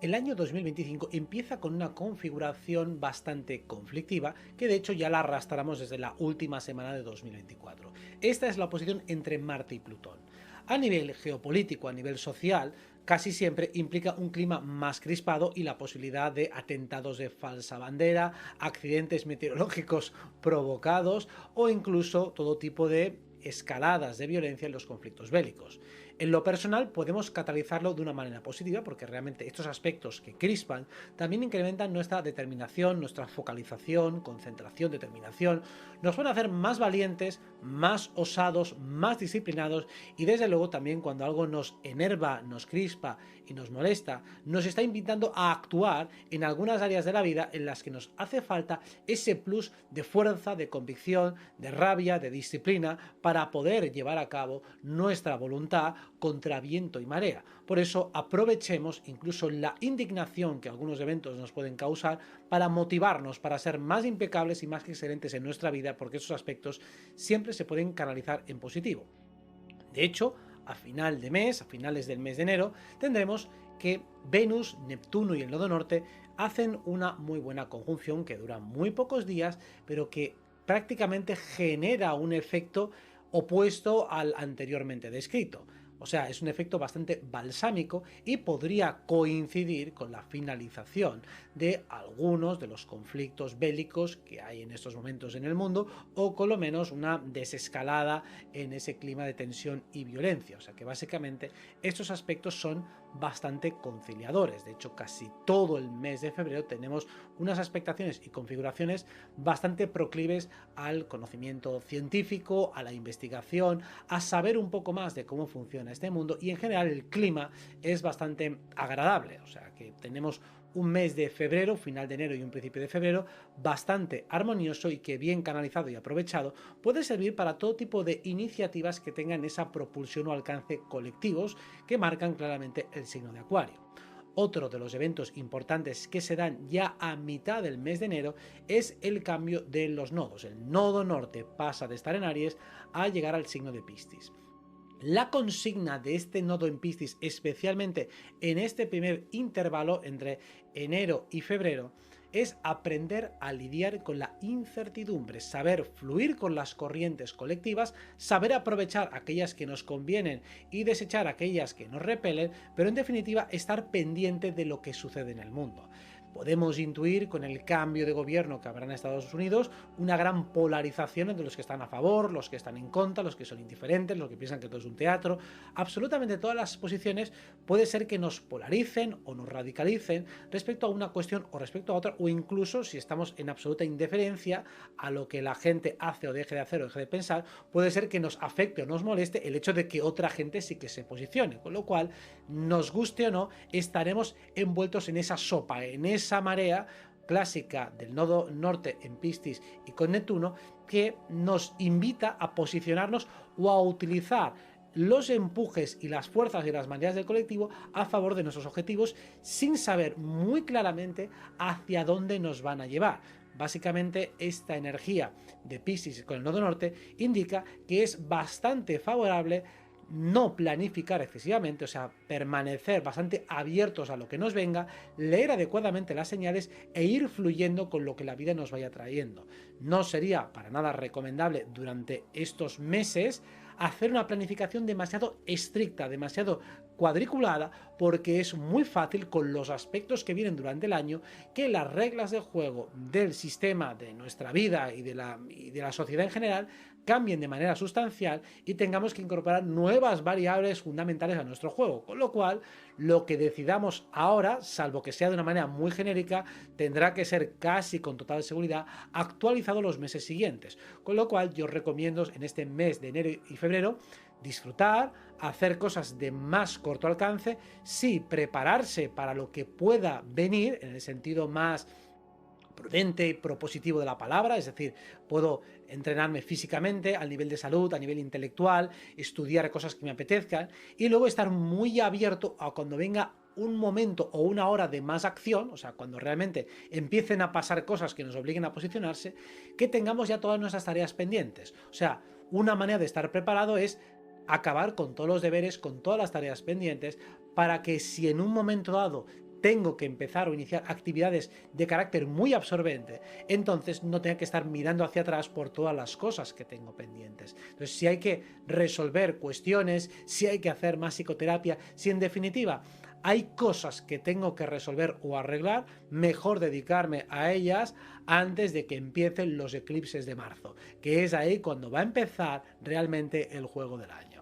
El año 2025 empieza con una configuración bastante conflictiva, que de hecho ya la arrastramos desde la última semana de 2024. Esta es la oposición entre Marte y Plutón. A nivel geopolítico, a nivel social, casi siempre implica un clima más crispado y la posibilidad de atentados de falsa bandera, accidentes meteorológicos provocados o incluso todo tipo de escaladas de violencia en los conflictos bélicos. En lo personal podemos catalizarlo de una manera positiva porque realmente estos aspectos que crispan también incrementan nuestra determinación, nuestra focalización, concentración, determinación, nos van a hacer más valientes, más osados, más disciplinados y desde luego también cuando algo nos enerva, nos crispa y nos molesta, nos está invitando a actuar en algunas áreas de la vida en las que nos hace falta ese plus de fuerza, de convicción, de rabia, de disciplina para poder llevar a cabo nuestra voluntad contra viento y marea. Por eso aprovechemos incluso la indignación que algunos eventos nos pueden causar para motivarnos, para ser más impecables y más excelentes en nuestra vida, porque esos aspectos siempre se pueden canalizar en positivo. De hecho, a final de mes, a finales del mes de enero, tendremos que Venus, Neptuno y el nodo norte hacen una muy buena conjunción que dura muy pocos días, pero que prácticamente genera un efecto opuesto al anteriormente descrito. O sea, es un efecto bastante balsámico y podría coincidir con la finalización de algunos de los conflictos bélicos que hay en estos momentos en el mundo o con lo menos una desescalada en ese clima de tensión y violencia. O sea que básicamente estos aspectos son bastante conciliadores. De hecho, casi todo el mes de febrero tenemos unas expectaciones y configuraciones bastante proclives al conocimiento científico, a la investigación, a saber un poco más de cómo funciona este mundo y en general el clima es bastante agradable. O sea que tenemos un mes de febrero, final de enero y un principio de febrero bastante armonioso y que bien canalizado y aprovechado puede servir para todo tipo de iniciativas que tengan esa propulsión o alcance colectivos que marcan claramente el signo de Acuario. Otro de los eventos importantes que se dan ya a mitad del mes de enero es el cambio de los nodos. El nodo norte pasa de estar en Aries a llegar al signo de Piscis. La consigna de este nodo en Piscis, especialmente en este primer intervalo entre enero y febrero, es aprender a lidiar con la incertidumbre, saber fluir con las corrientes colectivas, saber aprovechar aquellas que nos convienen y desechar aquellas que nos repelen, pero en definitiva estar pendiente de lo que sucede en el mundo. Podemos intuir con el cambio de gobierno que habrá en Estados Unidos una gran polarización entre los que están a favor, los que están en contra, los que son indiferentes, los que piensan que todo es un teatro. Absolutamente todas las posiciones puede ser que nos polaricen o nos radicalicen respecto a una cuestión o respecto a otra, o incluso si estamos en absoluta indiferencia a lo que la gente hace o deje de hacer o deje de pensar, puede ser que nos afecte o nos moleste el hecho de que otra gente sí que se posicione, con lo cual, nos guste o no, estaremos envueltos en esa sopa, en esa marea clásica del nodo norte en Piscis y con Neptuno que nos invita a posicionarnos o a utilizar los empujes y las fuerzas y las maneras del colectivo a favor de nuestros objetivos sin saber muy claramente hacia dónde nos van a llevar. Básicamente esta energía de Piscis con el nodo norte indica que es bastante favorable no planificar excesivamente, o sea, permanecer bastante abiertos a lo que nos venga, leer adecuadamente las señales e ir fluyendo con lo que la vida nos vaya trayendo. No sería para nada recomendable durante estos meses hacer una planificación demasiado estricta, demasiado cuadriculada, porque es muy fácil con los aspectos que vienen durante el año que las reglas del juego del sistema de nuestra vida y de la sociedad en general cambien de manera sustancial y tengamos que incorporar nuevas variables fundamentales a nuestro juego, con lo cual lo que decidamos ahora, salvo que sea de una manera muy genérica, tendrá que ser casi con total seguridad actualizado los meses siguientes, con lo cual yo os recomiendo en este mes de enero y febrero disfrutar, hacer cosas de más corto alcance, sí, prepararse para lo que pueda venir en el sentido más prudente y propositivo de la palabra, es decir, puedo entrenarme físicamente, al nivel de salud, a nivel intelectual, estudiar cosas que me apetezcan y luego estar muy abierto a cuando venga un momento o una hora de más acción, o sea, cuando realmente empiecen a pasar cosas que nos obliguen a posicionarse, que tengamos ya todas nuestras tareas pendientes. O sea, una manera de estar preparado es acabar con todos los deberes, con todas las tareas pendientes, para que si en un momento dado tengo que empezar o iniciar actividades de carácter muy absorbente, entonces no tengo que estar mirando hacia atrás por todas las cosas que tengo pendientes. Entonces, si hay que resolver cuestiones, si hay que hacer más psicoterapia, si en definitiva hay cosas que tengo que resolver o arreglar, mejor dedicarme a ellas antes de que empiecen los eclipses de marzo, que es ahí cuando va a empezar realmente el juego del año.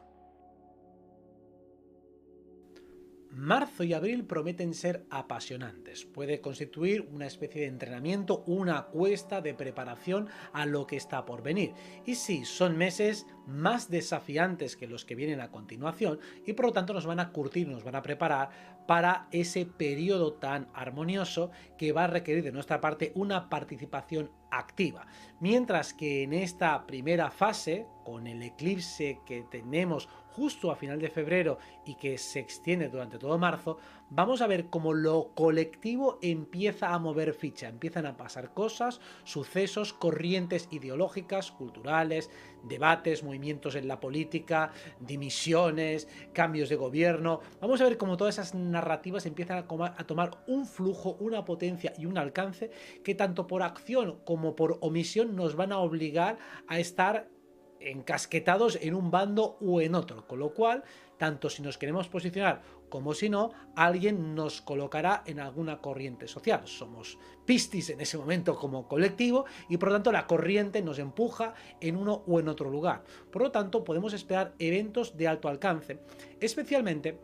Marzo y abril prometen ser apasionantes. Puede constituir una especie de entrenamiento, una cuesta de preparación a lo que está por venir. Y sí, son meses más desafiantes que los que vienen a continuación y por lo tanto nos van a curtir, nos van a preparar para ese periodo tan armonioso que va a requerir de nuestra parte una participación activa. Mientras que en esta primera fase, con el eclipse que tenemos justo a final de febrero y que se extiende durante todo marzo, vamos a ver cómo lo colectivo empieza a mover ficha, empiezan a pasar cosas, sucesos, corrientes ideológicas, culturales, debates, movimientos en la política, dimisiones, cambios de gobierno. Vamos a ver cómo todas esas narrativas empiezan a tomar un flujo, una potencia y un alcance que tanto por acción como por omisión nos van a obligar a estar encasquetados en un bando u en otro, con lo cual, tanto si nos queremos posicionar como si no, alguien nos colocará en alguna corriente social. Somos Piscis en ese momento como colectivo y por lo tanto la corriente nos empuja en uno u en otro lugar. Por lo tanto, podemos esperar eventos de alto alcance, especialmente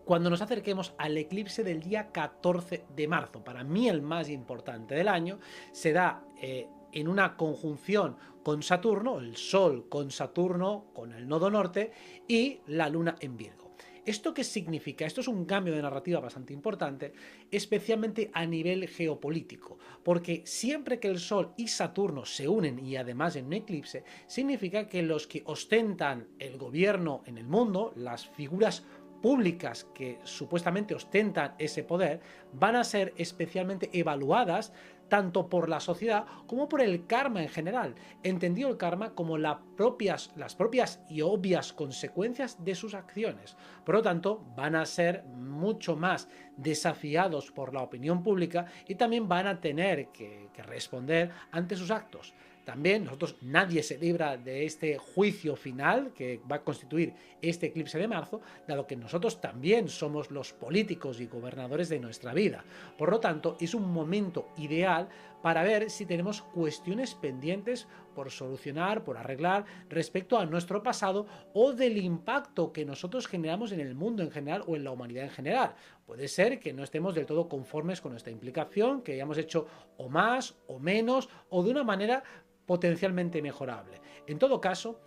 cuando nos acerquemos al eclipse del día 14 de marzo. Para mí el más importante del año se da en una conjunción con Saturno, el Sol con Saturno, con el nodo norte y la Luna en Virgo. ¿Esto qué significa? Esto es un cambio de narrativa bastante importante, especialmente a nivel geopolítico, porque siempre que el Sol y Saturno se unen y además en un eclipse, significa que los que ostentan el gobierno en el mundo, las figuras públicas que supuestamente ostentan ese poder, van a ser especialmente evaluadas tanto por la sociedad como por el karma en general, entendido el karma como las propias y obvias consecuencias de sus acciones. Por lo tanto, van a ser mucho más desafiados por la opinión pública y también van a tener que responder ante sus actos. También nadie se libra de este juicio final que va a constituir este eclipse de marzo, dado que nosotros también somos los políticos y gobernadores de nuestra vida. Por lo tanto, es un momento ideal para ver si tenemos cuestiones pendientes por solucionar, por arreglar respecto a nuestro pasado o del impacto que nosotros generamos en el mundo en general o en la humanidad en general. Puede ser que no estemos del todo conformes con nuestra implicación, que hayamos hecho o más o menos o de una manera potencialmente mejorable. En todo caso,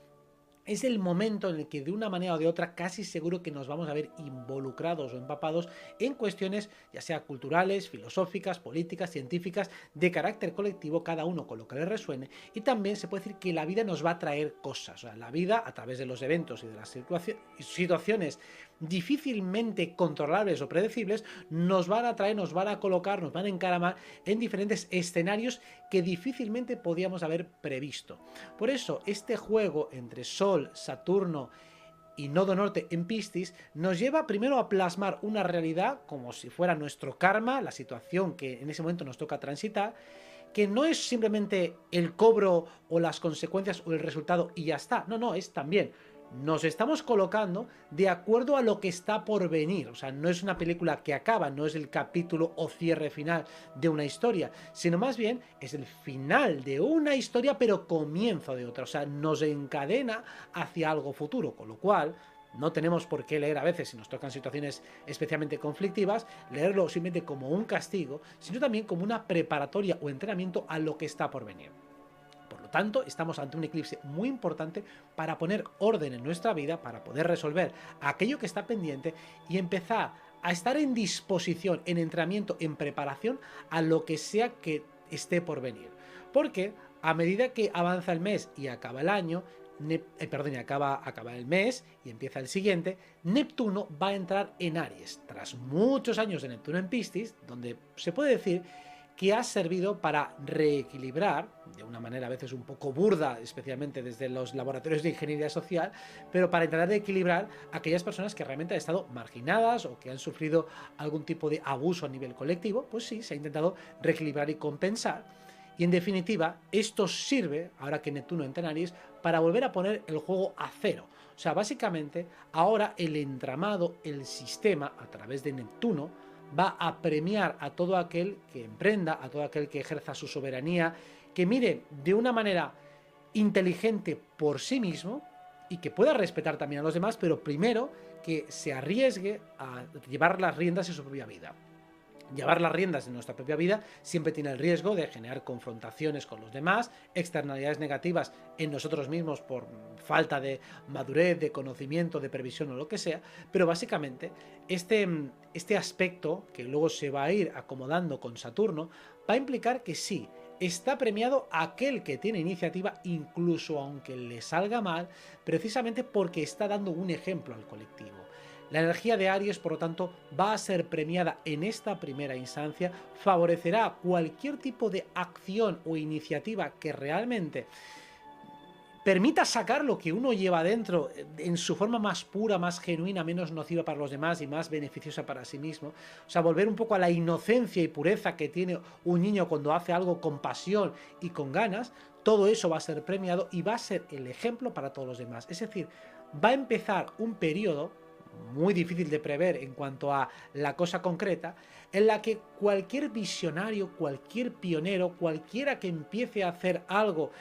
es el momento en el que de una manera o de otra casi seguro que nos vamos a ver involucrados o empapados en cuestiones ya sea culturales, filosóficas, políticas, científicas, de carácter colectivo, cada uno con lo que le resuene, y también se puede decir que la vida nos va a traer cosas, o sea, la vida a través de los eventos y de las situaciones difícilmente controlables o predecibles, nos van a traer, nos van a colocar, nos van a encaramar en diferentes escenarios que difícilmente podíamos haber previsto. Por eso, este juego entre Sol, Saturno y nodo norte en Piscis nos lleva primero a plasmar una realidad como si fuera nuestro karma, la situación que en ese momento nos toca transitar, que no es simplemente el cobro o las consecuencias o el resultado y ya está, no, es también nos estamos colocando de acuerdo a lo que está por venir. O sea, no es una película que acaba, no es el capítulo o cierre final de una historia, sino más bien es el final de una historia pero comienzo de otra. O sea, nos encadena hacia algo futuro, con lo cual no tenemos por qué leer a veces, si nos tocan situaciones especialmente conflictivas, leerlo simplemente como un castigo, sino también como una preparatoria o entrenamiento a lo que está por venir. Por lo tanto, estamos ante un eclipse muy importante para poner orden en nuestra vida, para poder resolver aquello que está pendiente y empezar a estar en disposición, en entrenamiento, en preparación a lo que sea que esté por venir. Porque a medida que avanza el mes y acaba el año, acaba el mes y empieza el siguiente, Neptuno va a entrar en Aries. Tras muchos años de Neptuno en Piscis, donde se puede decir que ha servido para reequilibrar, de una manera a veces un poco burda, especialmente desde los laboratorios de ingeniería social, pero para intentar equilibrar a aquellas personas que realmente han estado marginadas o que han sufrido algún tipo de abuso a nivel colectivo. Pues sí, se ha intentado reequilibrar y compensar. Y en definitiva, esto sirve, ahora que Neptuno entra en Aries, para volver a poner el juego a cero. O sea, básicamente, ahora el entramado, el sistema, a través de Neptuno, va a premiar a todo aquel que emprenda, a todo aquel que ejerza su soberanía, que mire de una manera inteligente por sí mismo y que pueda respetar también a los demás, pero primero que se arriesgue a llevar las riendas en su propia vida. Llevar las riendas de nuestra propia vida siempre tiene el riesgo de generar confrontaciones con los demás, externalidades negativas en nosotros mismos por falta de madurez, de conocimiento, de previsión o lo que sea, pero básicamente este aspecto, que luego se va a ir acomodando con Saturno, va a implicar que sí, está premiado aquel que tiene iniciativa, incluso aunque le salga mal, precisamente porque está dando un ejemplo al colectivo. La energía de Aries, por lo tanto, va a ser premiada en esta primera instancia, favorecerá cualquier tipo de acción o iniciativa que realmente permita sacar lo que uno lleva dentro en su forma más pura, más genuina, menos nociva para los demás y más beneficiosa para sí mismo. O sea, volver un poco a la inocencia y pureza que tiene un niño cuando hace algo con pasión y con ganas. Todo eso va a ser premiado y va a ser el ejemplo para todos los demás. Es decir, va a empezar un periodo muy difícil de prever en cuanto a la cosa concreta, en la que cualquier visionario, cualquier pionero, cualquiera que empiece a hacer algo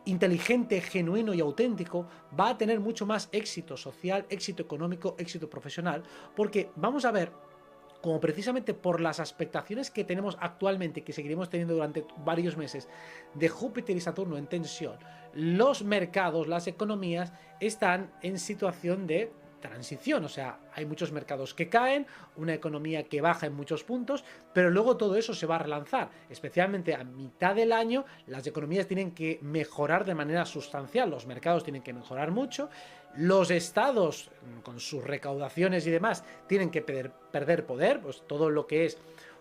inteligente, genuino y auténtico, va a tener mucho más éxito social, éxito económico, éxito profesional, porque vamos a ver como precisamente por las expectaciones que tenemos actualmente, que seguiremos teniendo durante varios meses, de Júpiter y Saturno en tensión, los mercados, las economías están en situación de transición. O sea, hay muchos mercados que caen, una economía que baja en muchos puntos, pero luego todo eso se va a relanzar. Especialmente a mitad del año, las economías tienen que mejorar de manera sustancial, los mercados tienen que mejorar mucho, los estados, con sus recaudaciones y demás, tienen que perder poder, pues todo lo que es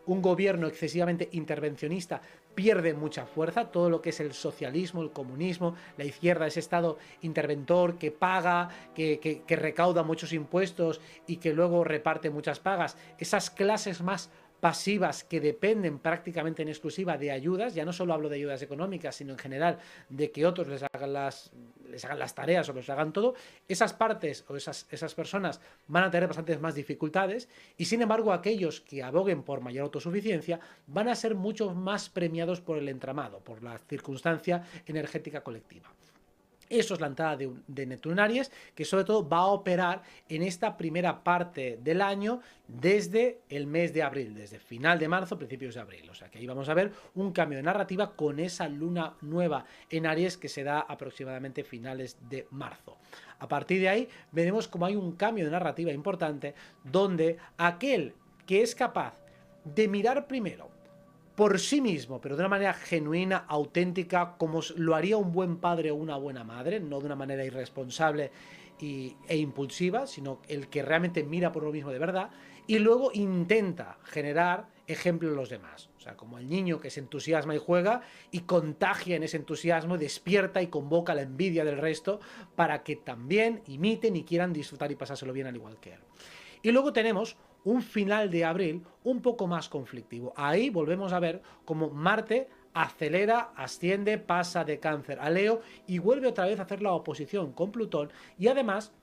un gobierno excesivamente intervencionista pierde mucha fuerza, todo lo que es el socialismo, el comunismo, la izquierda, ese estado interventor que paga, que recauda muchos impuestos y que luego reparte muchas pagas, esas clases más pasivas que dependen prácticamente en exclusiva de ayudas, ya no solo hablo de ayudas económicas, sino en general de que otros les hagan las tareas o les hagan todo, esas partes o esas personas van a tener bastantes más dificultades y sin embargo aquellos que aboguen por mayor autosuficiencia van a ser mucho más premiados por el entramado, por la circunstancia energética colectiva. Eso es la entrada de Neptuno en Aries, que sobre todo va a operar en esta primera parte del año desde el mes de abril, desde final de marzo, principios de abril. O sea que ahí vamos a ver un cambio de narrativa con esa luna nueva en Aries que se da aproximadamente finales de marzo. A partir de ahí veremos cómo hay un cambio de narrativa importante donde aquel que es capaz de mirar primero por sí mismo, pero de una manera genuina, auténtica, como lo haría un buen padre o una buena madre, no de una manera irresponsable e impulsiva, sino el que realmente mira por lo mismo de verdad, y luego intenta generar ejemplo en los demás. O sea, como el niño que se entusiasma y juega y contagia en ese entusiasmo, despierta y convoca la envidia del resto para que también imiten y quieran disfrutar y pasárselo bien al igual que él. Y luego tenemos un final de abril un poco más conflictivo. Ahí volvemos a ver cómo Marte acelera, asciende, pasa de Cáncer a Leo y vuelve otra vez a hacer la oposición con Plutón y además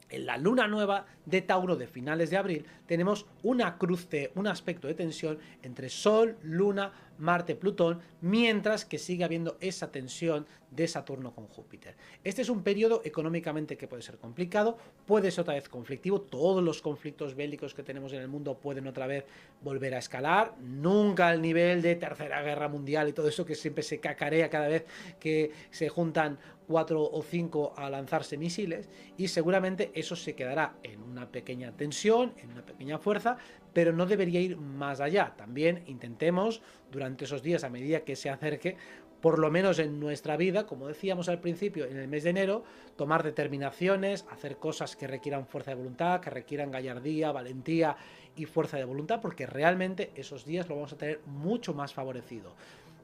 en la luna nueva de Tauro de finales de abril tenemos una cruce, un aspecto de tensión entre Sol, Luna, Marte, Plutón, mientras que sigue habiendo esa tensión de Saturno con Júpiter. Este es un periodo económicamente que puede ser complicado, puede ser otra vez conflictivo, todos los conflictos bélicos que tenemos en el mundo pueden otra vez volver a escalar, nunca al nivel de Tercera Guerra Mundial y todo eso que siempre se cacarea cada vez que se juntan 4 o 5 a lanzarse misiles y seguramente eso se quedará en una pequeña tensión, en una pequeña fuerza, pero no debería ir más allá. También intentemos durante esos días, a medida que se acerque, por lo menos en nuestra vida, como decíamos al principio, en el mes de enero, tomar determinaciones, hacer cosas que requieran fuerza de voluntad, que requieran gallardía, valentía y fuerza de voluntad, porque realmente esos días lo vamos a tener mucho más favorecido,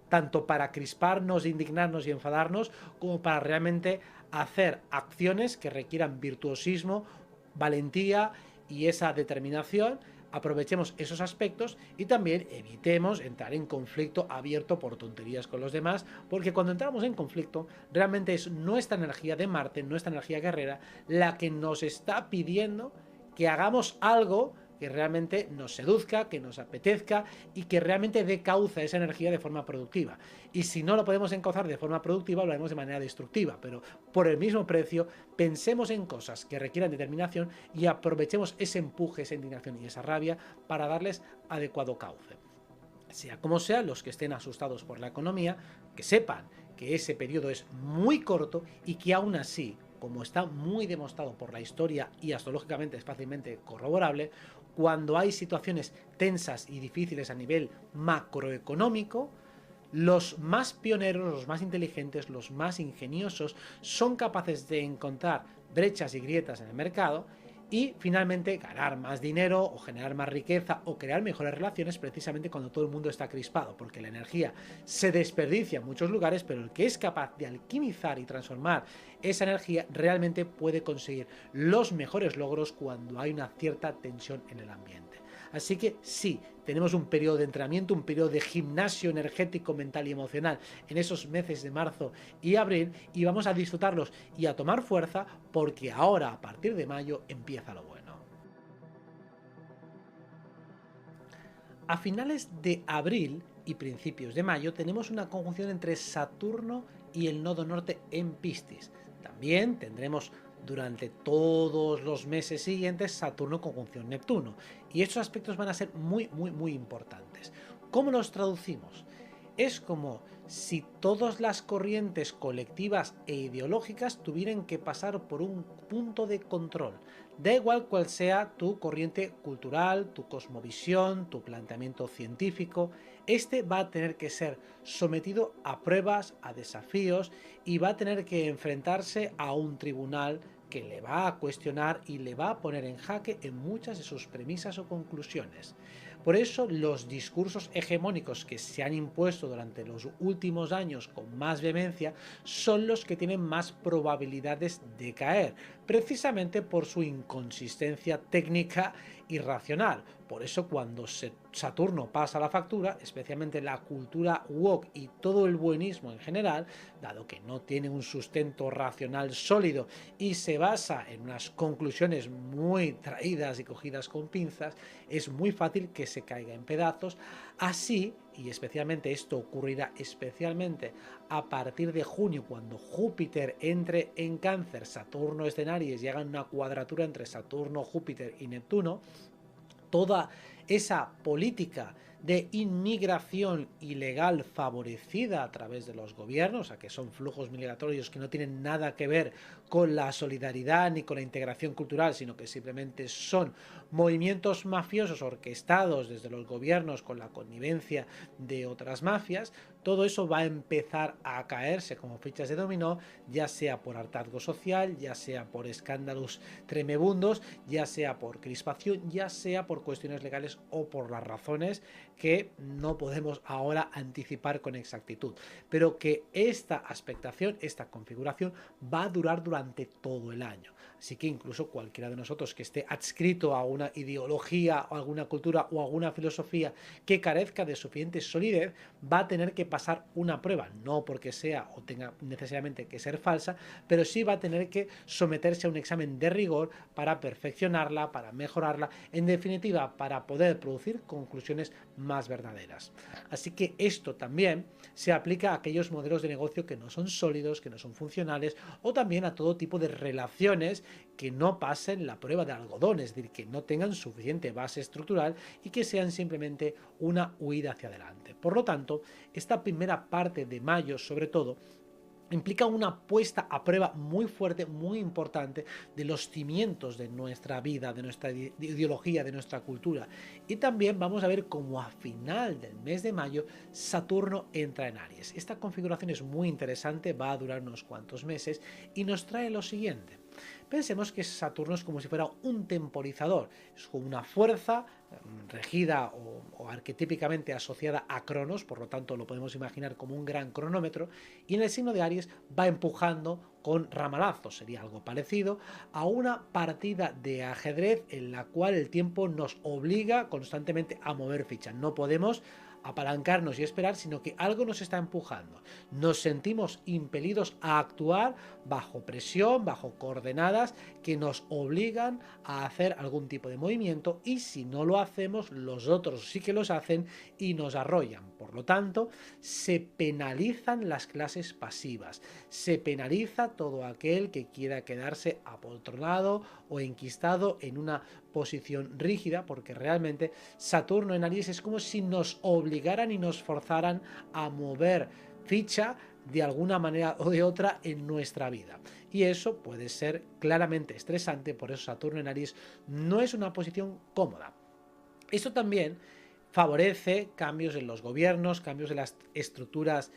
tanto para crisparnos, indignarnos y enfadarnos, como para realmente hacer acciones que requieran virtuosismo, valentía y esa determinación. Aprovechemos esos aspectos y también evitemos entrar en conflicto abierto por tonterías con los demás, porque cuando entramos en conflicto realmente es nuestra energía de Marte, nuestra energía guerrera, la que nos está pidiendo que hagamos algo que realmente nos seduzca, que nos apetezca y que realmente dé cauce a esa energía de forma productiva. Y si no lo podemos encauzar de forma productiva, lo haremos de manera destructiva, pero por el mismo precio, pensemos en cosas que requieran determinación y aprovechemos ese empuje, esa indignación y esa rabia para darles adecuado cauce. Sea como sea, los que estén asustados por la economía, que sepan que ese periodo es muy corto y que aún así, como está muy demostrado por la historia y astrológicamente es fácilmente corroborable, cuando hay situaciones tensas y difíciles a nivel macroeconómico, los más pioneros, los más inteligentes, los más ingeniosos son capaces de encontrar brechas y grietas en el mercado y finalmente ganar más dinero o generar más riqueza o crear mejores relaciones precisamente cuando todo el mundo está crispado, porque la energía se desperdicia en muchos lugares, pero el que es capaz de alquimizar y transformar esa energía realmente puede conseguir los mejores logros cuando hay una cierta tensión en el ambiente. Así que sí, tenemos un periodo de entrenamiento, un periodo de gimnasio energético, mental y emocional en esos meses de marzo y abril, y vamos a disfrutarlos y a tomar fuerza porque ahora, a partir de mayo, empieza lo bueno. A finales de abril y principios de mayo tenemos una conjunción entre Saturno y el nodo norte en Piscis. También tendremos durante todos los meses siguientes Saturno conjunción Neptuno. Y estos aspectos van a ser muy importantes. ¿Cómo los traducimos? Es como si todas las corrientes colectivas e ideológicas tuvieran que pasar por un punto de control. Da igual cuál sea tu corriente cultural, tu cosmovisión, tu planteamiento científico, este va a tener que ser sometido a pruebas, a desafíos y va a tener que enfrentarse a un tribunal que le va a cuestionar y le va a poner en jaque en muchas de sus premisas o conclusiones. Por eso los discursos hegemónicos que se han impuesto durante los últimos años con más vehemencia son los que tienen más probabilidades de caer, precisamente por su inconsistencia técnica y racional. Por eso cuando Saturno pasa la factura, especialmente la cultura woke y todo el buenismo en general, dado que no tiene un sustento racional sólido y se basa en unas conclusiones muy traídas y cogidas con pinzas, es muy fácil que se caiga en pedazos. Así, y especialmente esto ocurrirá especialmente a partir de junio, cuando Júpiter entre en Cáncer, Saturno está en Aries y hagan una cuadratura entre Saturno, Júpiter y Neptuno, toda esa política de inmigración ilegal favorecida a través de los gobiernos, a que son flujos migratorios que no tienen nada que ver con la solidaridad ni con la integración cultural, sino que simplemente son movimientos mafiosos orquestados desde los gobiernos con la connivencia de otras mafias, todo eso va a empezar a caerse como fichas de dominó, ya sea por hartazgo social, ya sea por escándalos tremebundos, ya sea por crispación, ya sea por cuestiones legales o por las razones que no podemos ahora anticipar con exactitud, pero que esta expectación, esta configuración va a durar durante todo el año. Así que incluso cualquiera de nosotros que esté adscrito a una ideología o alguna cultura o alguna filosofía que carezca de suficiente solidez va a tener que pasar una prueba, no porque sea o tenga necesariamente que ser falsa, pero sí va a tener que someterse a un examen de rigor para perfeccionarla, para mejorarla, en definitiva, para poder producir conclusiones más verdaderas. Así que esto también se aplica a aquellos modelos de negocio que no son sólidos, que no son funcionales, o también a todo tipo de relaciones que no pasen la prueba de algodón, es decir, que no tengan suficiente base estructural y que sean simplemente una huida hacia adelante. Por lo tanto, esta primera parte de mayo, sobre todo, implica una puesta a prueba muy fuerte, muy importante de los cimientos de nuestra vida, de nuestra ideología, de nuestra cultura. Y también vamos a ver cómo a final del mes de mayo Saturno entra en Aries. Esta configuración es muy interesante, va a durar unos cuantos meses y nos trae lo siguiente. Pensemos que Saturno es como si fuera un temporizador, es como una fuerza regida o arquetípicamente asociada a Cronos, por lo tanto lo podemos imaginar como un gran cronómetro, y en el signo de Aries va empujando con ramalazos, sería algo parecido a una partida de ajedrez en la cual el tiempo nos obliga constantemente a mover fichas. No podemos apalancarnos y esperar, sino que algo nos está empujando. Nos sentimos impelidos a actuar bajo presión, bajo coordenadas que nos obligan a hacer algún tipo de movimiento, y si no lo hacemos, los otros sí que los hacen y nos arrollan. Por lo tanto, se penalizan las clases pasivas, se penaliza todo aquel que quiera quedarse apoltronado o enquistado en una posición rígida, porque realmente Saturno en Aries es como si nos obligaran y nos forzaran a mover ficha de alguna manera o de otra en nuestra vida. Y eso puede ser claramente estresante, por eso Saturno en Aries no es una posición cómoda. Esto también favorece cambios en los gobiernos, cambios en las estructuras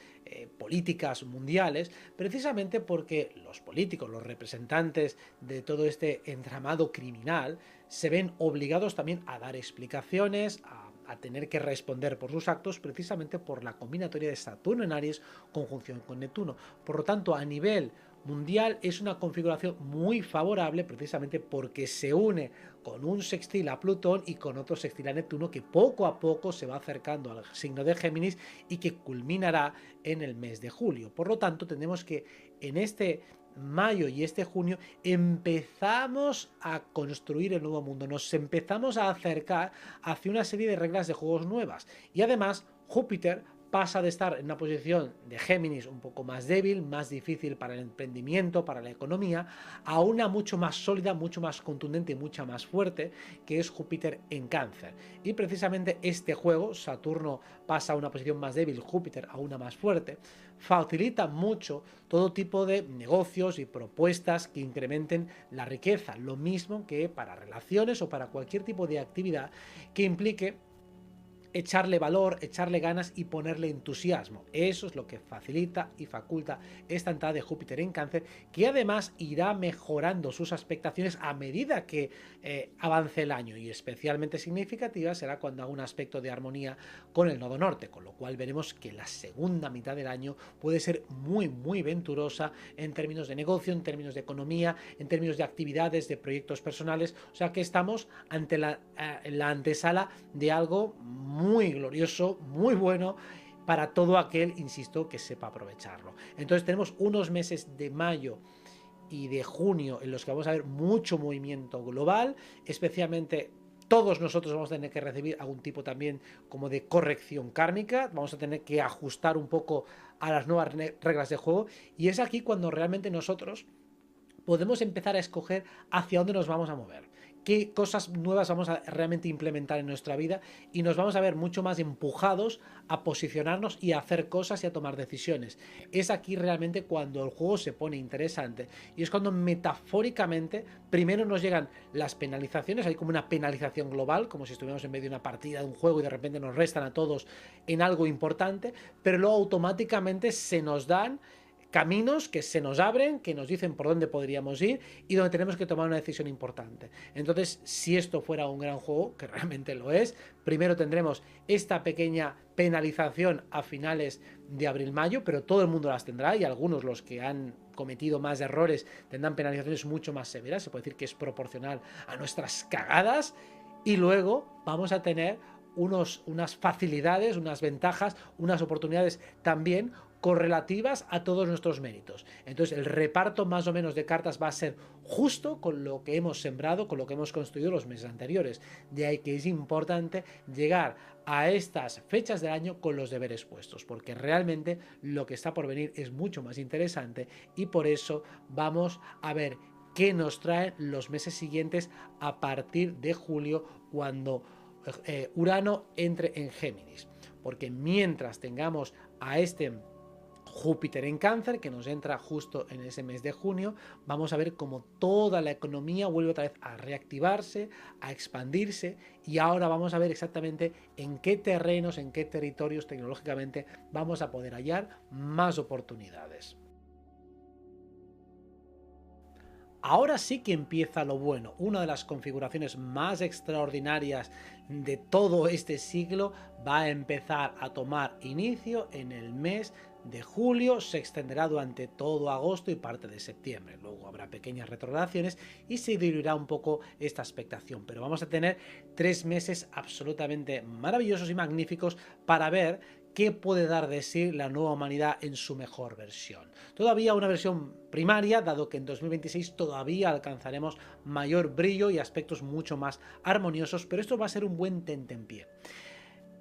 políticas mundiales, precisamente porque los políticos, los representantes de todo este entramado criminal, se ven obligados también a dar explicaciones, a tener que responder por sus actos, precisamente por la combinatoria de Saturno en Aries conjunción con Neptuno. Por lo tanto, a nivel mundial es una configuración muy favorable, precisamente porque se une con un sextil a Plutón y con otro sextil a Neptuno que poco a poco se va acercando al signo de Géminis y que culminará en el mes de julio. Por lo tanto, tenemos que en este mayo y este junio empezamos a construir el nuevo mundo, nos empezamos a acercar hacia una serie de reglas de juegos nuevas, y además Júpiter pasa de estar en una posición de Géminis un poco más débil, más difícil para el emprendimiento, para la economía, a una mucho más sólida, mucho más contundente y mucha más fuerte, que es Júpiter en Cáncer. Y precisamente este juego, Saturno pasa a una posición más débil, Júpiter a una más fuerte, facilita mucho todo tipo de negocios y propuestas que incrementen la riqueza, lo mismo que para relaciones o para cualquier tipo de actividad que implique echarle valor, echarle ganas y ponerle entusiasmo. Eso es lo que facilita y faculta esta entrada de Júpiter en Cáncer, que además irá mejorando sus expectaciones a medida que avance el año, y especialmente significativa será cuando haga un aspecto de armonía con el nodo norte, con lo cual veremos que la segunda mitad del año puede ser muy venturosa en términos de negocio, en términos de economía, en términos de actividades, de proyectos personales. O sea que estamos ante la antesala de algo muy glorioso, muy bueno para todo aquel, insisto, que sepa aprovecharlo. Entonces tenemos unos meses de mayo y de junio en los que vamos a ver mucho movimiento global, especialmente todos nosotros vamos a tener que recibir algún tipo también como de corrección kármica, vamos a tener que ajustar un poco a las nuevas reglas de juego, y es aquí cuando realmente nosotros podemos empezar a escoger hacia dónde nos vamos a mover, qué cosas nuevas vamos a realmente implementar en nuestra vida, y nos vamos a ver mucho más empujados a posicionarnos y a hacer cosas y a tomar decisiones. Es aquí realmente cuando el juego se pone interesante, y es cuando metafóricamente primero nos llegan las penalizaciones, hay como una penalización global, como si estuviéramos en medio de una partida de un juego y de repente nos restan a todos en algo importante, pero luego automáticamente se nos dan caminos que se nos abren, que nos dicen por dónde podríamos ir y donde tenemos que tomar una decisión importante. Entonces, si esto fuera un gran juego, que realmente lo es, primero tendremos esta pequeña penalización a finales de abril-mayo, pero todo el mundo las tendrá, y algunos, los que han cometido más errores, tendrán penalizaciones mucho más severas, se puede decir que es proporcional a nuestras cagadas, y luego vamos a tener unas facilidades, unas ventajas, unas oportunidades también correlativas a todos nuestros méritos. Entonces el reparto más o menos de cartas va a ser justo con lo que hemos sembrado, con lo que hemos construido los meses anteriores. De ahí que es importante llegar a estas fechas del año con los deberes puestos, porque realmente lo que está por venir es mucho más interesante, y por eso vamos a ver qué nos traen los meses siguientes a partir de julio, cuando Urano entre en Géminis. Porque mientras tengamos a este Júpiter en Cáncer, que nos entra justo en ese mes de junio. Vamos a ver cómo toda la economía vuelve otra vez a reactivarse, a expandirse, y ahora vamos a ver exactamente en qué terrenos, en qué territorios tecnológicamente vamos a poder hallar más oportunidades. Ahora sí que empieza lo bueno. Una de las configuraciones más extraordinarias de todo este siglo va a empezar a tomar inicio en el mes de julio, se extenderá durante todo agosto y parte de septiembre. Luego habrá pequeñas retrogradaciones y se diluirá un poco esta expectación. Pero vamos a tener 3 meses absolutamente maravillosos y magníficos para ver qué puede dar de sí la nueva humanidad en su mejor versión. Todavía una versión primaria, dado que en 2026 todavía alcanzaremos mayor brillo y aspectos mucho más armoniosos, pero esto va a ser un buen tentempié.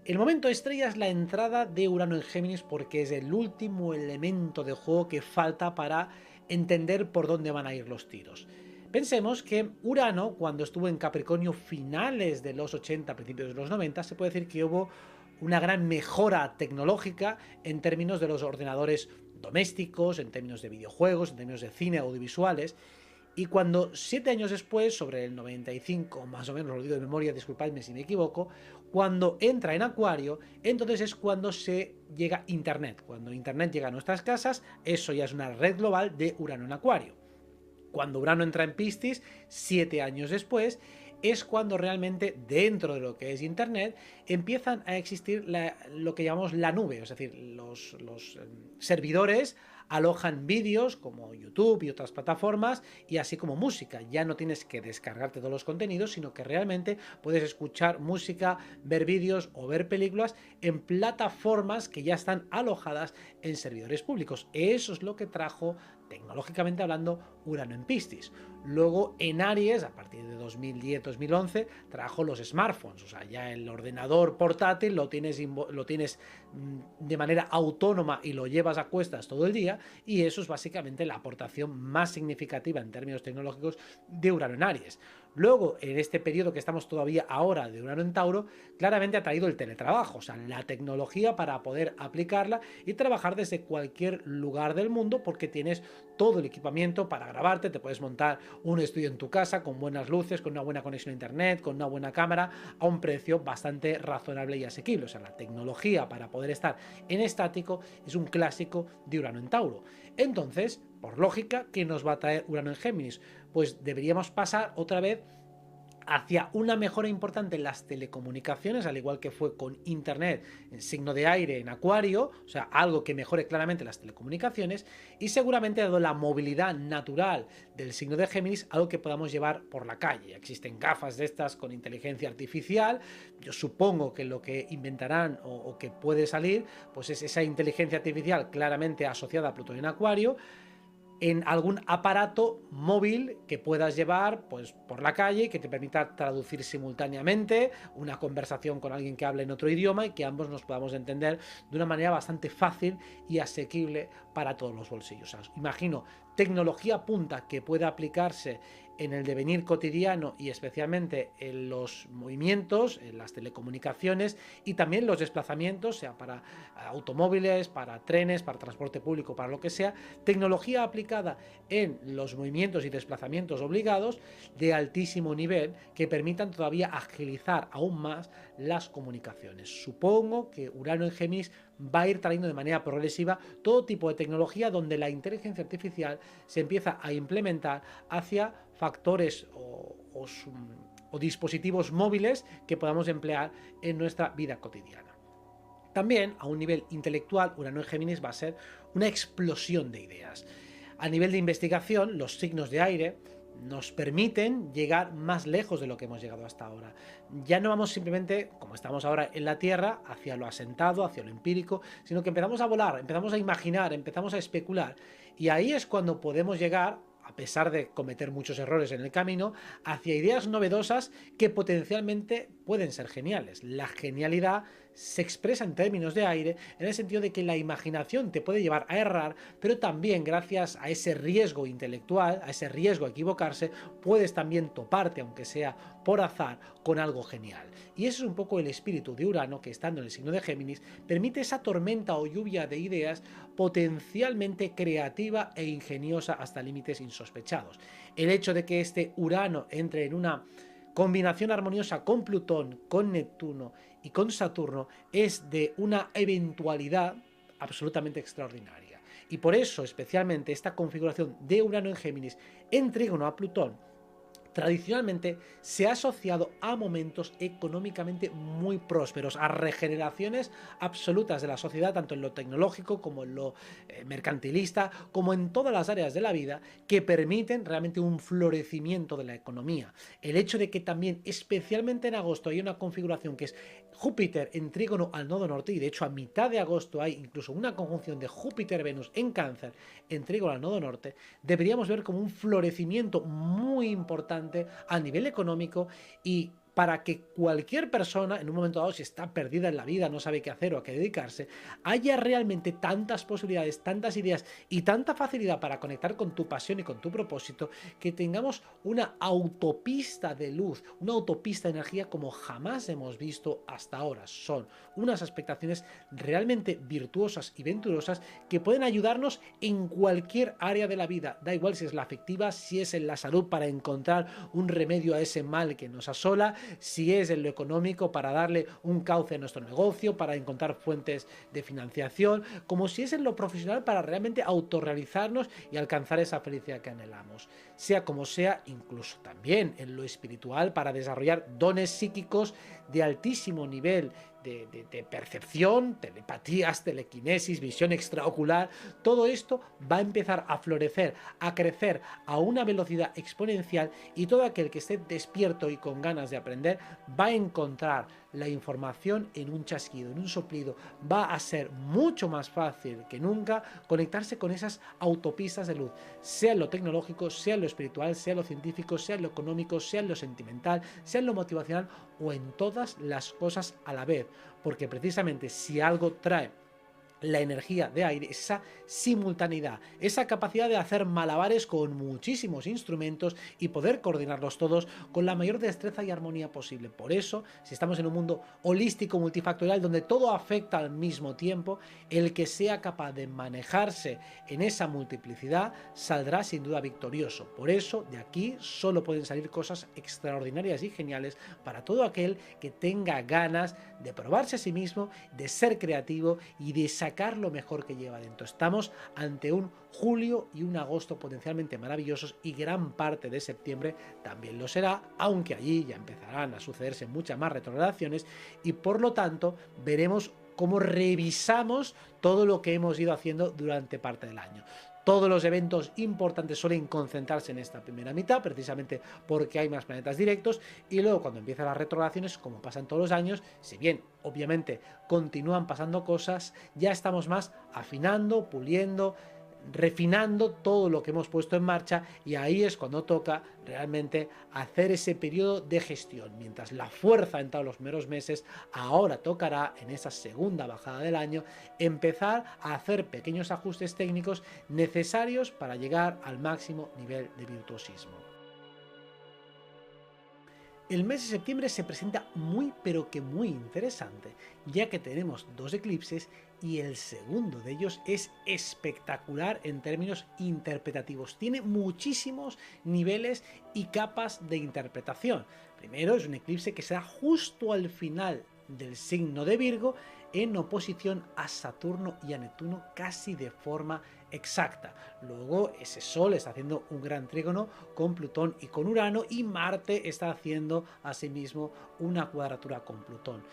El momento estrella es la entrada de Urano en Géminis, porque es el último elemento de juego que falta para entender por dónde van a ir los tiros. Pensemos que Urano, cuando estuvo en Capricornio finales de los 80, principios de los 90, se puede decir que hubo una gran mejora tecnológica en términos de los ordenadores domésticos, en términos de videojuegos, en términos de cine, audiovisuales. Y cuando 7 años después, sobre el 95 más o menos, lo digo de memoria, disculpadme si me equivoco, cuando entra en Acuario, entonces es cuando se llega Internet. Cuando Internet llega a nuestras casas, eso ya es una red global de Urano en Acuario. Cuando Urano entra en Piscis, 7 años después, es cuando realmente dentro de lo que es Internet empiezan a existir lo que llamamos la nube, es decir, los servidores alojan vídeos como YouTube y otras plataformas, y así como música. Ya no tienes que descargarte todos los contenidos, sino que realmente puedes escuchar música, ver vídeos o ver películas en plataformas que ya están alojadas en servidores públicos. Eso es lo que trajo, tecnológicamente hablando, Urano en Piscis. Luego en Aries, a partir de 2010-2011, trajo los smartphones, o sea, ya el ordenador portátil lo tienes de manera autónoma y lo llevas a cuestas todo el día, y eso es básicamente la aportación más significativa en términos tecnológicos de Urano en Aries. Luego, en este periodo que estamos todavía ahora de Urano en Tauro, claramente ha traído el teletrabajo, o sea, la tecnología para poder aplicarla y trabajar desde cualquier lugar del mundo, porque tienes todo el equipamiento para grabarte, te puedes montar un estudio en tu casa con buenas luces, con una buena conexión a internet, con una buena cámara, a un precio bastante razonable y asequible. O sea, la tecnología para poder estar en estático es un clásico de Urano en Tauro. Entonces, por lógica, ¿qué nos va a traer Urano en Géminis? Pues deberíamos pasar otra vez hacia una mejora importante en las telecomunicaciones, al igual que fue con Internet en signo de aire en Acuario, o sea, algo que mejore claramente las telecomunicaciones, y seguramente, dado la movilidad natural del signo de Géminis, algo que podamos llevar por la calle. Existen gafas de estas con inteligencia artificial. Yo supongo que lo que inventarán o que puede salir, pues es esa inteligencia artificial claramente asociada a Plutón en Acuario, en algún aparato móvil que puedas llevar pues por la calle, que te permita traducir simultáneamente una conversación con alguien que hable en otro idioma y que ambos nos podamos entender de una manera bastante fácil y asequible para todos los bolsillos. O sea, imagino tecnología punta que pueda aplicarse en el devenir cotidiano y especialmente en los movimientos, en las telecomunicaciones y también los desplazamientos, sea para automóviles, para trenes, para transporte público, para lo que sea, tecnología aplicada en los movimientos y desplazamientos obligados de altísimo nivel que permitan todavía agilizar aún más las comunicaciones. Supongo que Urano en Géminis va a ir trayendo de manera progresiva todo tipo de tecnología donde la inteligencia artificial se empieza a implementar hacia factores o dispositivos móviles que podamos emplear en nuestra vida cotidiana. También, a un nivel intelectual, Urano en Géminis va a ser una explosión de ideas. A nivel de investigación, los signos de aire nos permiten llegar más lejos de lo que hemos llegado hasta ahora. Ya no vamos simplemente, como estamos ahora en la Tierra, hacia lo asentado, hacia lo empírico, sino que empezamos a volar, empezamos a imaginar, empezamos a especular, y ahí es cuando podemos llegar, a pesar de cometer muchos errores en el camino, hacia ideas novedosas que potencialmente pueden ser geniales. La genialidad se expresa en términos de aire, en el sentido de que la imaginación te puede llevar a errar, pero también gracias a ese riesgo intelectual, a ese riesgo a equivocarse, puedes también toparte, aunque sea por azar, con algo genial. Y ese es un poco el espíritu de Urano, que estando en el signo de Géminis, permite esa tormenta o lluvia de ideas potencialmente creativa e ingeniosa hasta límites insospechados. El hecho de que este Urano entre en una combinación armoniosa con Plutón, con Neptuno y con Saturno es de una eventualidad absolutamente extraordinaria. Y por eso, especialmente, esta configuración de Urano en Géminis en trígono a Plutón tradicionalmente se ha asociado a momentos económicamente muy prósperos, a regeneraciones absolutas de la sociedad, tanto en lo tecnológico como en lo mercantilista, como en todas las áreas de la vida, que permiten realmente un florecimiento de la economía. El hecho de que también, especialmente en agosto, hay una configuración que es Júpiter en trígono al nodo norte, y de hecho a mitad de agosto hay incluso una conjunción de Júpiter-Venus en Cáncer en trígono al nodo norte, deberíamos ver como un florecimiento muy importante a nivel económico, y para que cualquier persona, en un momento dado, si está perdida en la vida, no sabe qué hacer o a qué dedicarse, haya realmente tantas posibilidades, tantas ideas y tanta facilidad para conectar con tu pasión y con tu propósito, que tengamos una autopista de luz, una autopista de energía como jamás hemos visto hasta ahora. Son unas expectaciones realmente virtuosas y venturosas que pueden ayudarnos en cualquier área de la vida. Da igual si es la afectiva, si es en la salud para encontrar un remedio a ese mal que nos asola, si es en lo económico para darle un cauce a nuestro negocio, para encontrar fuentes de financiación, como si es en lo profesional para realmente autorrealizarnos y alcanzar esa felicidad que anhelamos. Sea como sea, incluso también en lo espiritual para desarrollar dones psíquicos de altísimo nivel de percepción, telepatías, telequinesis, visión extraocular. Todo esto va a empezar a florecer, a crecer a una velocidad exponencial, y todo aquel que esté despierto y con ganas de aprender va a encontrar la información en un chasquido, en un soplido. Va a ser mucho más fácil que nunca conectarse con esas autopistas de luz, sea en lo tecnológico, sea en lo espiritual, sea en lo científico, sea en lo económico, sea en lo sentimental, sea en lo motivacional, o en todas las cosas a la vez. Porque precisamente si algo trae la energía de aire, esa simultaneidad, esa capacidad de hacer malabares con muchísimos instrumentos y poder coordinarlos todos con la mayor destreza y armonía posible. Por eso, si estamos en un mundo holístico, multifactorial, donde todo afecta al mismo tiempo, el que sea capaz de manejarse en esa multiplicidad saldrá sin duda victorioso. Por eso, de aquí solo pueden salir cosas extraordinarias y geniales para todo aquel que tenga ganas de probarse a sí mismo, de ser creativo y de sacar lo mejor que lleva dentro. Estamos ante un julio y un agosto potencialmente maravillosos, y gran parte de septiembre también lo será, aunque allí ya empezarán a sucederse muchas más retrogradaciones, y por lo tanto veremos cómo revisamos todo lo que hemos ido haciendo durante parte del año. Todos los eventos importantes suelen concentrarse en esta primera mitad, precisamente porque hay más planetas directos, y luego cuando empiezan las retrogradaciones, como pasan todos los años, si bien obviamente continúan pasando cosas, ya estamos más afinando, puliendo, refinando todo lo que hemos puesto en marcha, y ahí es cuando toca realmente hacer ese periodo de gestión. Mientras la fuerza ha entrado los primeros meses, ahora tocará en esa segunda bajada del año empezar a hacer pequeños ajustes técnicos necesarios para llegar al máximo nivel de virtuosismo. El mes de septiembre se presenta muy pero que muy interesante, ya que tenemos dos eclipses, y el segundo de ellos es espectacular en términos interpretativos. Tiene muchísimos niveles y capas de interpretación. Primero, es un eclipse que será justo al final del signo de Virgo, en oposición a Saturno y a Neptuno, casi de forma exacta. Luego ese Sol está haciendo un gran trígono con Plutón y con Urano, y Marte está haciendo asimismo una cuadratura con Plutón.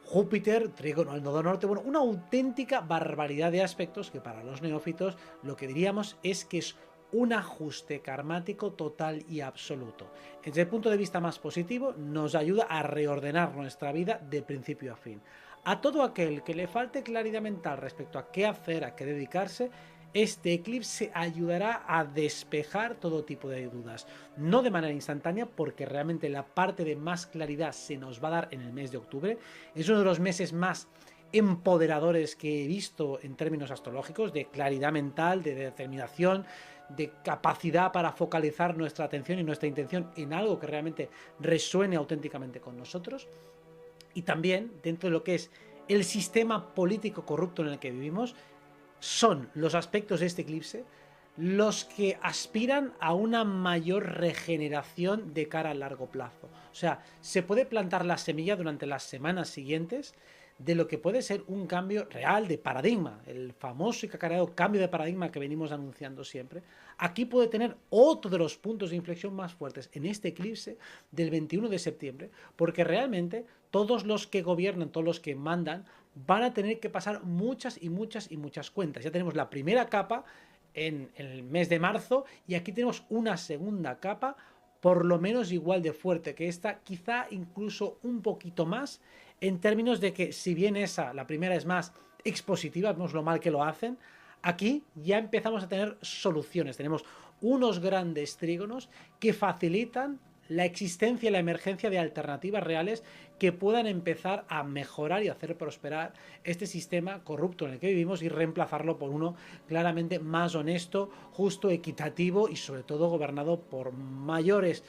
Júpiter, trígono al nodo norte, bueno, una auténtica barbaridad de aspectos que para los neófitos lo que diríamos es que es un ajuste karmático total y absoluto. Desde el punto de vista más positivo, nos ayuda a reordenar nuestra vida de principio a fin. A todo aquel que le falte claridad mental respecto a qué hacer, a qué dedicarse, Este eclipse ayudará a despejar todo tipo de dudas, no de manera instantánea, porque realmente la parte de más claridad se nos va a dar en el mes de octubre. Es uno de los meses más empoderadores que he visto en términos astrológicos, de claridad mental, de determinación, de capacidad para focalizar nuestra atención y nuestra intención en algo que realmente resuene auténticamente con nosotros. Y también, dentro de lo que es el sistema político corrupto en el que vivimos, son los aspectos de este eclipse los que aspiran a una mayor regeneración de cara a largo plazo. O sea, se puede plantar la semilla durante las semanas siguientes de lo que puede ser un cambio real de paradigma, el famoso y cacareado cambio de paradigma que venimos anunciando siempre. Aquí puede tener otro de los puntos de inflexión más fuertes en este eclipse del 21 de septiembre, porque realmente todos los que gobiernan, todos los que mandan, van a tener que pasar muchas y muchas y muchas cuentas. Ya tenemos la primera capa en el mes de marzo y aquí tenemos una segunda capa por lo menos igual de fuerte que esta, quizá incluso un poquito más, en términos de que si bien esa, la primera es más expositiva, vemos lo mal que lo hacen, aquí ya empezamos a tener soluciones, tenemos unos grandes trígonos que facilitan la existencia y la emergencia de alternativas reales que puedan empezar a mejorar y hacer prosperar este sistema corrupto en el que vivimos y reemplazarlo por uno claramente más honesto, justo, equitativo y sobre todo gobernado por mayores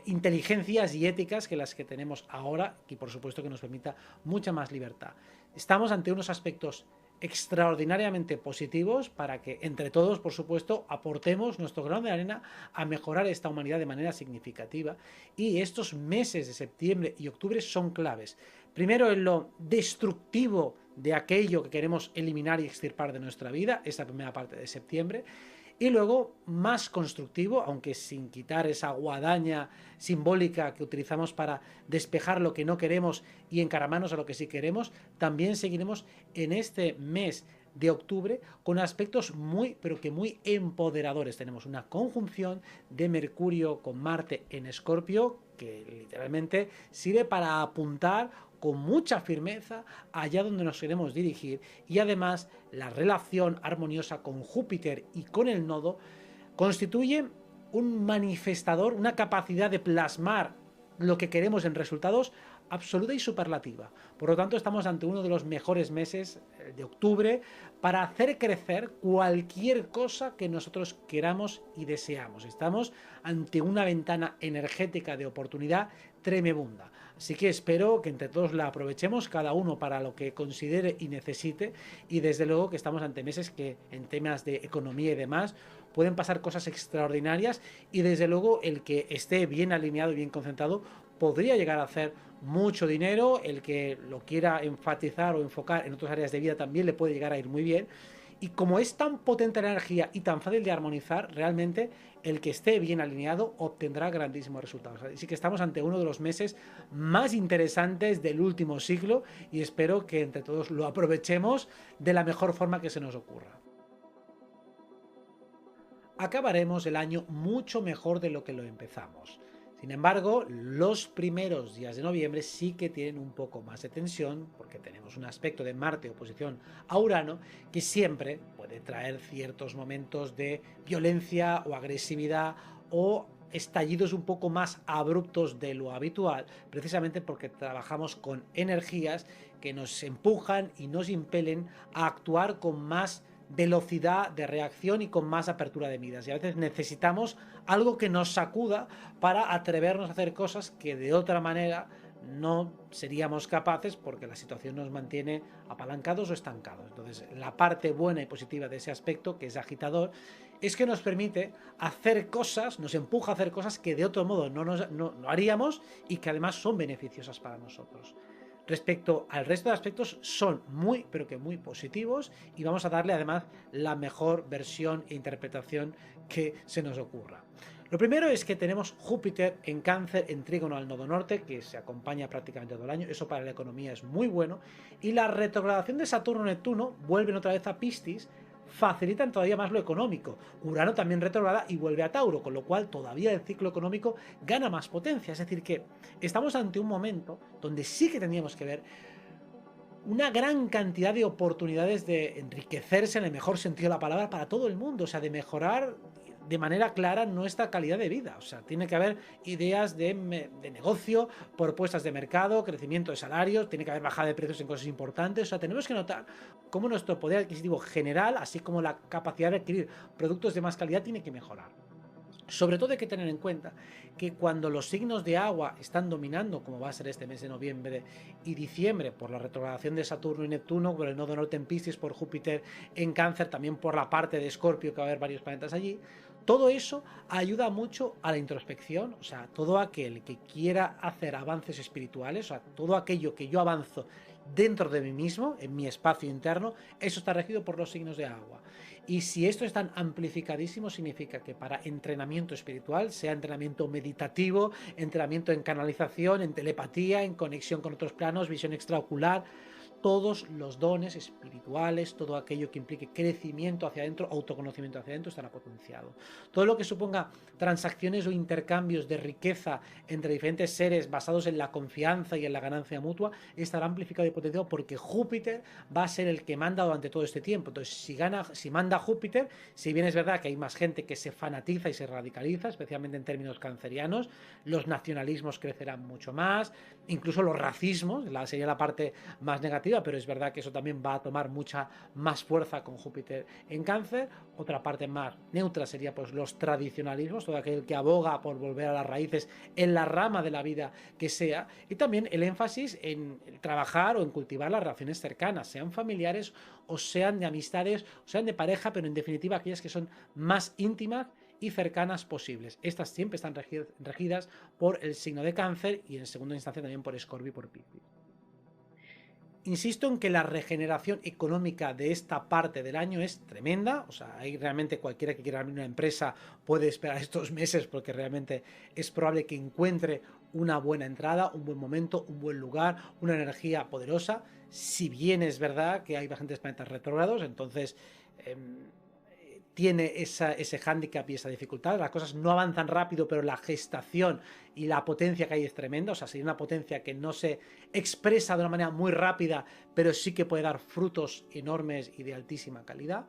inteligencias y éticas que las que tenemos ahora y por supuesto que nos permita mucha más libertad. Estamos ante unos aspectos extraordinariamente positivos para que entre todos, por supuesto, aportemos nuestro grano de arena a mejorar esta humanidad de manera significativa. Y estos meses de septiembre y octubre son claves. Primero en lo destructivo de aquello que queremos eliminar y extirpar de nuestra vida, esta primera parte de septiembre. Y luego más constructivo, aunque sin quitar esa guadaña simbólica que utilizamos para despejar lo que no queremos y encaramarnos a lo que sí queremos, también seguiremos en este mes de octubre con aspectos muy, pero que muy empoderadores. Tenemos una conjunción de Mercurio con Marte en Escorpio que literalmente sirve para apuntar con mucha firmeza allá donde nos queremos dirigir y además la relación armoniosa con Júpiter y con el nodo constituye un manifestador, una capacidad de plasmar lo que queremos en resultados absoluta y superlativa. Por lo tanto, estamos ante uno de los mejores meses de octubre para hacer crecer cualquier cosa que nosotros queramos y deseamos. Estamos ante una ventana energética de oportunidad tremenda. Así que espero que entre todos la aprovechemos, cada uno para lo que considere y necesite, y desde luego que estamos ante meses que en temas de economía y demás pueden pasar cosas extraordinarias y desde luego el que esté bien alineado y bien concentrado podría llegar a hacer mucho dinero, el que lo quiera enfatizar o enfocar en otras áreas de vida también le puede llegar a ir muy bien. Y como es tan potente la energía y tan fácil de armonizar, realmente el que esté bien alineado obtendrá grandísimos resultados. Así que estamos ante uno de los meses más interesantes del último siglo y espero que entre todos lo aprovechemos de la mejor forma que se nos ocurra. Acabaremos el año mucho mejor de lo que lo empezamos. Sin embargo, los primeros días de noviembre sí que tienen un poco más de tensión porque tenemos un aspecto de Marte oposición a Urano que siempre puede traer ciertos momentos de violencia o agresividad o estallidos un poco más abruptos de lo habitual, precisamente porque trabajamos con energías que nos empujan y nos impelen a actuar con más velocidad de reacción y con más apertura de miras. Y a veces necesitamos algo que nos sacuda para atrevernos a hacer cosas que de otra manera no seríamos capaces porque la situación nos mantiene apalancados o estancados. Entonces, la parte buena y positiva de ese aspecto, que es agitador, es que nos permite hacer cosas, nos empuja a hacer cosas que de otro modo no haríamos y que además son beneficiosas para nosotros. Respecto al resto de aspectos son muy, pero que muy positivos y vamos a darle además la mejor versión e interpretación que se nos ocurra. Lo primero es que tenemos Júpiter en Cáncer en trígono al nodo norte, que se acompaña prácticamente todo el año, eso para la economía es muy bueno, y la retrogradación de Saturno-Neptuno vuelven otra vez a Piscis, facilitan todavía más lo económico. Urano también retrograda y vuelve a Tauro, con lo cual todavía el ciclo económico gana más potencia. Es decir, que estamos ante un momento donde sí que tendríamos que ver una gran cantidad de oportunidades de enriquecerse en el mejor sentido de la palabra para todo el mundo, o sea, de mejorar de manera clara nuestra calidad de vida. O sea, tiene que haber ideas de negocio, propuestas de mercado, crecimiento de salarios, tiene que haber bajada de precios en cosas importantes. O sea, tenemos que notar cómo nuestro poder adquisitivo general, así como la capacidad de adquirir productos de más calidad, tiene que mejorar. Sobre todo hay que tener en cuenta que cuando los signos de agua están dominando, como va a ser este mes de noviembre y diciembre, por la retrogradación de Saturno y Neptuno, por el nodo norte en Piscis, por Júpiter en Cáncer, también por la parte de Escorpio, que va a haber varios planetas allí, todo eso ayuda mucho a la introspección. O sea, todo aquel que quiera hacer avances espirituales, o sea, todo aquello que yo avanzo dentro de mí mismo, en mi espacio interno, eso está regido por los signos de agua. Y si esto es tan amplificadísimo, significa que para entrenamiento espiritual, sea entrenamiento meditativo, entrenamiento en canalización, en telepatía, en conexión con otros planos, visión extraocular, todos los dones espirituales, todo aquello que implique crecimiento hacia adentro, autoconocimiento hacia adentro, estará potenciado. Todo lo que suponga transacciones o intercambios de riqueza entre diferentes seres basados en la confianza y en la ganancia mutua, estará amplificado y potenciado porque Júpiter va a ser el que manda durante todo este tiempo. Entonces, si manda Júpiter, si bien es verdad que hay más gente que se fanatiza y se radicaliza, especialmente en términos cancerianos, los nacionalismos crecerán mucho más, incluso los racismos, sería la parte más negativa, pero es verdad que eso también va a tomar mucha más fuerza con Júpiter en Cáncer. Otra parte más neutra sería pues los tradicionalismos, todo aquel que aboga por volver a las raíces en la rama de la vida que sea, y también el énfasis en trabajar o en cultivar las relaciones cercanas, sean familiares o sean de amistades o sean de pareja, pero en definitiva aquellas que son más íntimas y cercanas posibles. Estas siempre están regidas por el signo de Cáncer y en segunda instancia también por Escorpio y por Piscis. Insisto en que la regeneración económica de esta parte del año es tremenda. O sea, ahí realmente cualquiera que quiera abrir una empresa puede esperar estos meses porque realmente es probable que encuentre una buena entrada, un buen momento, un buen lugar, una energía poderosa. Si bien es verdad que hay bastantes planetas retrógrados, entonces tiene ese hándicap y esa dificultad. Las cosas no avanzan rápido, pero la gestación y la potencia que hay es tremenda. O sea, sería una potencia que no se expresa de una manera muy rápida, pero sí que puede dar frutos enormes y de altísima calidad.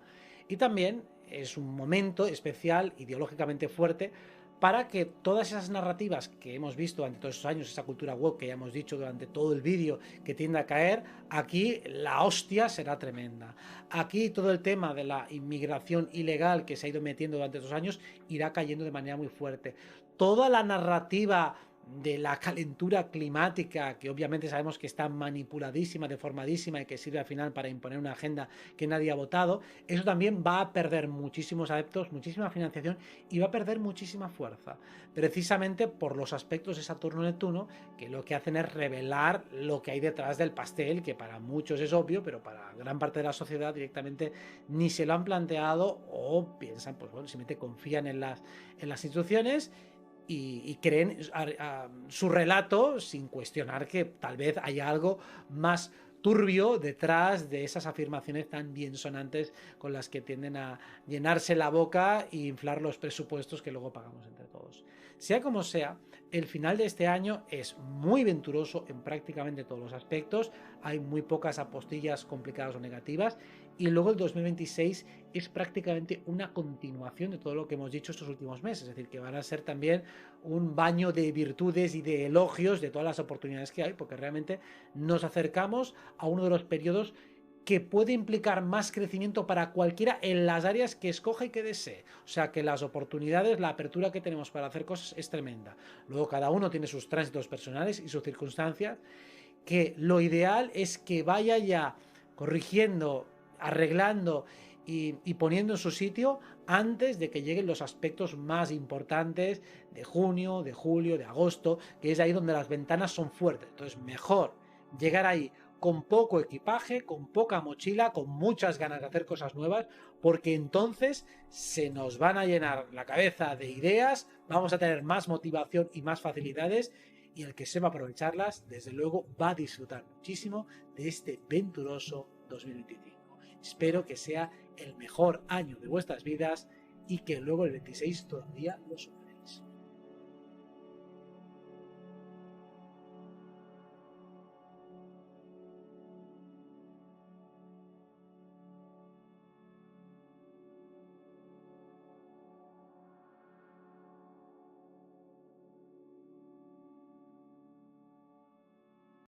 Y también es un momento especial, ideológicamente fuerte, para que todas esas narrativas que hemos visto durante todos estos años, esa cultura woke que ya hemos dicho durante todo el vídeo que tiende a caer, aquí la hostia será tremenda. Aquí todo el tema de la inmigración ilegal que se ha ido metiendo durante estos años irá cayendo de manera muy fuerte. Toda la narrativa de la calentura climática, que obviamente sabemos que está manipuladísima, deformadísima y que sirve al final para imponer una agenda que nadie ha votado, eso también va a perder muchísimos adeptos, muchísima financiación y va a perder muchísima fuerza, precisamente por los aspectos de Saturno-Neptuno, que lo que hacen es revelar lo que hay detrás del pastel, que para muchos es obvio, pero para gran parte de la sociedad directamente ni se lo han planteado o piensan, pues bueno, simplemente confían en las instituciones y creen su relato sin cuestionar que tal vez haya algo más turbio detrás de esas afirmaciones tan bien sonantes con las que tienden a llenarse la boca e inflar los presupuestos que luego pagamos entre todos. Sea como sea, el final de este año es muy venturoso en prácticamente todos los aspectos, hay muy pocas apostillas complicadas o negativas, y luego el 2026 es prácticamente una continuación de todo lo que hemos dicho estos últimos meses, es decir, que van a ser también un baño de virtudes y de elogios de todas las oportunidades que hay, porque realmente nos acercamos a uno de los periodos que puede implicar más crecimiento para cualquiera en las áreas que escoja y que desee. O sea que las oportunidades, la apertura que tenemos para hacer cosas es tremenda. Luego cada uno tiene sus tránsitos personales y sus circunstancias, que lo ideal es que vaya ya corrigiendo, arreglando y poniendo en su sitio antes de que lleguen los aspectos más importantes de junio, de julio, de agosto, que es ahí donde las ventanas son fuertes. Entonces mejor llegar ahí con poco equipaje, con poca mochila, con muchas ganas de hacer cosas nuevas, porque entonces se nos van a llenar la cabeza de ideas, vamos a tener más motivación y más facilidades, y el que sepa aprovecharlas, desde luego va a disfrutar muchísimo de este venturoso 2025. Espero que sea el mejor año de vuestras vidas y que luego el 26 todavía lo supere.